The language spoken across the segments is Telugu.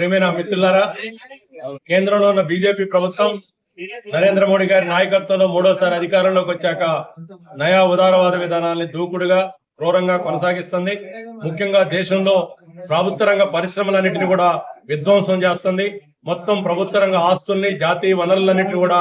ప్రియమైన మిత్రులారా, కేంద్రంలో ఉన్న బీజేపీ ప్రభుత్వం నరేంద్ర మోడీ గారి నాయకత్వంలో మూడోసారి అధికారంలోకి వచ్చాక నయా ఉదారవాద విధానాన్ని దూకుడుగా క్రూరంగా కొనసాగిస్తుంది. ముఖ్యంగా దేశంలో ప్రభుత్వ రంగ పరిశ్రమలన్నింటినీ కూడా విధ్వంసం చేస్తుంది. మొత్తం ప్రభుత్వ రంగ ఆస్తుల్ని, జాతీయ వనరులన్నింటినీ కూడా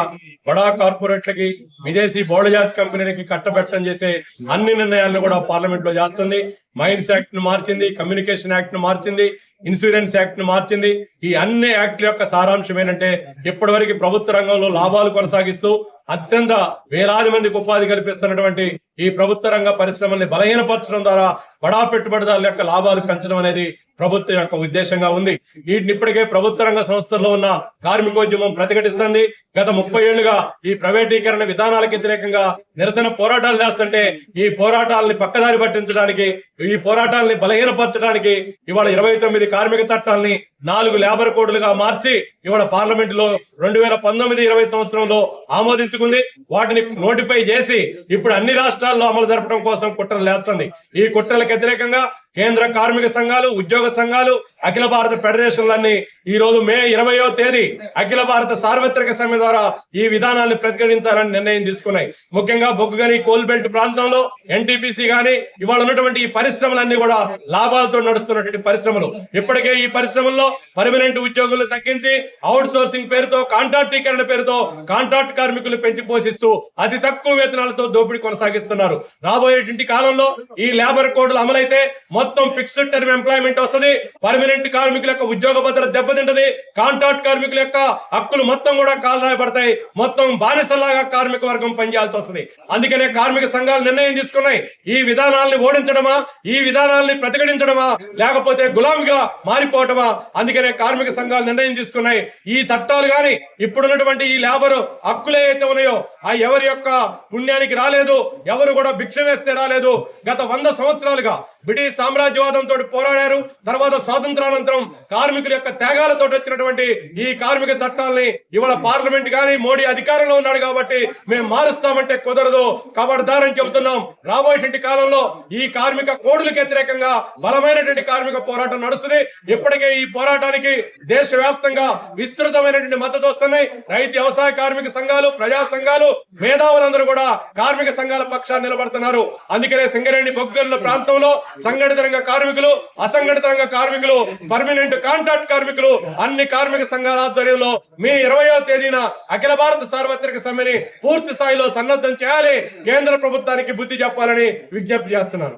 బడా కార్పొరేట్లకి, విదేశీ బహుళజాతి కంపెనీలకి కట్టబెట్టడం చేసే అన్ని నిర్ణయాలను కూడా పార్లమెంట్ లో చేస్తుంది. మైన్స్ యాక్ట్ ను మార్చింది, కమ్యూనికేషన్ యాక్ట్ ను మార్చింది, ఇన్సూరెన్స్ యాక్ట్ ను మార్చింది. ఈ అన్ని యాక్ట్ల యొక్క సారాంశం ఏంటంటే, ఇప్పటి వరకు ప్రభుత్వ రంగంలో లాభాలు కొనసాగిస్తూ అత్యంత వేలాది మందికి ఉపాధి కల్పిస్తున్నటువంటి ఈ ప్రభుత్వ రంగ పరిశ్రమల్ని బలహీనపరచడం ద్వారా బడా పెట్టుబడిదారుల యొక్క లాభాలు పెంచడం అనేది ప్రభుత్వం యొక్క ఉద్దేశంగా ఉంది. వీటిని ఇప్పటికే ప్రభుత్వ రంగ సంస్థల్లో ఉన్న కార్మికోద్యమం ప్రతిఘటిస్తుంది. గత 30 ఏళ్లుగా ఈ ప్రైవేటీకరణ విధానాలకు వ్యతిరేకంగా నిరసన పోరాటాలు చేస్తుంటే ఈ పోరాటాలని పక్కదారి పట్టించడానికి, ఈ పోరాటాలని బలహీనపరచడానికి ఇవాళ 29 కార్మిక చట్టాలని 4 లేబర్ కోడ్లుగా మార్చి ఇవాళ పార్లమెంట్ లో 2019-20 సంవత్సరంలో ఆమోదించుకుంది. వాటిని నోటిఫై చేసి ఇప్పుడు అన్ని రాష్ట్రాల్లో అమలు జరపడం కోసం కుట్రలు లేస్తుంది. ఈ కుట్రలకు వ్యతిరేకంగా కేంద్ర కార్మిక సంఘాలు, ఉద్యోగ సంఘాలు, అఖిల భారత ఫెడరేషన్లన్నీ ఈ రోజు మే 20వ తేదీ అఖిల భారత సార్వత్రిక సమ్మె ద్వారా ఈ విధానాన్ని ప్రతిఘటించాలని నిర్ణయం తీసుకున్నాయి. ముఖ్యంగా బొగ్గు గని, కోల్ బెల్ట్ ప్రాంతంలో ఎన్టీపీసీ గాని ఇవాళ ఉన్నటువంటి ఈ పరిశ్రమలన్నీ కూడా లాభాలతో నడుస్తున్నటువంటి పరిశ్రమలు. ఇప్పటికే ఈ పరిశ్రమల్లో పర్మనెంట్ ఉద్యోగులు తగ్గించి అవుట్ సోర్సింగ్ పేరుతో, కాంట్రాక్టీకరణ పేరుతో కాంట్రాక్ట్ కార్మికులు పెంచి పోషిస్తూ అతి తక్కువ వేతనాలతో దోపిడీ కొనసాగిస్తున్నారు. రాబోయేటువంటి కాలంలో ఈ లేబర్ కోడ్లు అమలైతే మొత్తం ఫిక్స్డ్ టర్మ్ ఎంప్లాయ్మెంట్ వస్తుంది. పర్మనెంట్ కార్మికుల యొక్క ఉద్యోగ భద్రత దెబ్బతింటది. కాంట్రాక్ట్ కార్మికుల యొక్క హక్కులు మొత్తం కూడా కాలరాయబడతాయి. మొత్తం బానిసలాగా కార్మిక వర్గం పనిచేయాల్సి వస్తుంది. అందుకనే కార్మిక సంఘాలు నిర్ణయం తీసుకున్నాయి. ఈ విధానాల్ని ఓడించడమా, ఈ విధానాల్ని ప్రతిఘటించడమా, లేకపోతే గులాంగా మారిపోవటమా? అందుకనే కార్మిక సంఘాలు నిర్ణయం తీసుకున్నాయి. ఈ చట్టాలు గాని ఇప్పుడున్నటువంటి ఈ లేబర్ హక్కులు ఏవైతే ఉన్నాయో ఆ ఎవరి యొక్క పుణ్యానికి రాలేదు, ఎవరు కూడా భిక్ష వేస్తే రాలేదు. గత 100 సంవత్సరాలుగా బ్రిటిష్ సామ్రాజ్యవాదంతో పోరాడారు. తర్వాత స్వాతంత్రానంతరం కార్మికుల యొక్క త్యాగాలతో వచ్చినటువంటి ఈ కార్మిక చట్టాలని ఇవాళ పార్లమెంట్ గాని మోడీ అధికారంలో ఉన్నాడు కాబట్టి మేము మారుస్తామంటే కుదరదు. ఖబర్దారని చెబుతున్నాం. రాబోయేటువంటి కాలంలో ఈ కార్మిక కోడ్లకు వ్యతిరేకంగా బలమైనటువంటి కార్మిక పోరాటం నడుస్తుంది. ఇప్పటికే ఈ పోరాటానికి దేశవ్యాప్తంగా విస్తృతమైనటువంటి మద్దతు వస్తున్నాయి. రైతు వ్యవసాయ కార్మిక సంఘాలు, ప్రజా సంఘాలు, మేధావులందరూ కూడా కార్మిక సంఘాల పక్షాన్ని నిలబడుతున్నారు. అందుకనే సింగరేణి, బొగ్గల ప్రాంతంలో సంఘటిత రంగ కార్మికులు, అసంఘటిత రంగ కార్మికులు, పర్మనెంట్ కాంట్రాక్ట్ కార్మికులు అన్ని కార్మిక సంఘాల ఆధ్వర్యంలో మే 20వ తేదీన అఖిల భారత సార్వత్రిక సమ్మెని పూర్తి స్థాయిలో సన్నద్ధం చేయాలి. కేంద్ర ప్రభుత్వానికి బుద్ధి చెప్పాలని విజ్ఞప్తి చేస్తున్నాను.